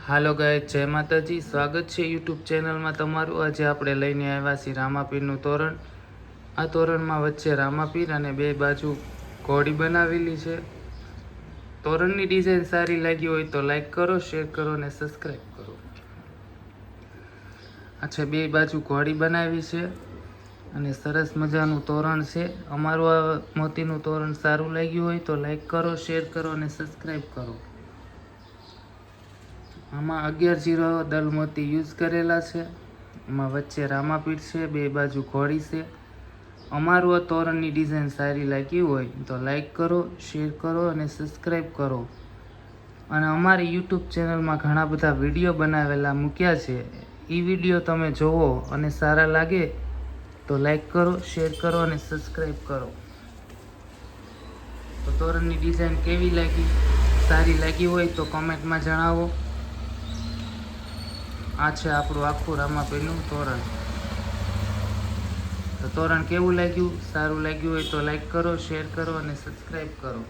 હાલો ગાય, જય માતાજી. સ્વાગત છે યુટ્યુબ ચેનલમાં તમારું. આજે આપણે લઈને આવ્યા છીએ રામાપીરનું તોરણ. આ તોરણમાં વચ્ચે રામાપીર અને બે બાજુ ઘોડી બનાવેલી છે. તોરણની ડિઝાઇન સારી લાગી હોય તો લાઈક કરો, શેર કરો અને સબસ્ક્રાઈબ કરો. આ છે બે બાજુ ઘોડી બનાવી છે અને સરસ મજાનું તોરણ છે. અમારું આ મોતીનું તોરણ સારું લાગ્યું હોય તો લાઈક કરો, શેર કરો અને સબસ્ક્રાઈબ કરો. આમાં 11 દલ મોતી યુઝ કરેલા છે. એમાં વચ્ચે રામાપીર છે, બે બાજુ ઘોડી છે. અમારું આ તોરણની ડિઝાઇન સારી લાગી હોય તો લાઈક કરો, શેર કરો અને સબસ્ક્રાઈબ કરો. અને અમારી યુટ્યુબ ચેનલમાં ઘણા બધા વિડીયો બનાવેલા મૂક્યા છે. એ વિડીયો તમે જોવો અને સારા લાગે તો લાઈક કરો, શેર કરો અને સબસ્ક્રાઈબ કરો. તો તોરણની ડિઝાઇન કેવી લાગી? સારી લાગી હોય તો કોમેન્ટમાં જણાવો. આ છે આપણું આખું રામાપીરનું તોરણ. તો તોરણ કેવું લાગ્યું? સારું લાગ્યું હોય તો લાઈક કરો, શેર કરો અને સબસ્ક્રાઈબ કરો.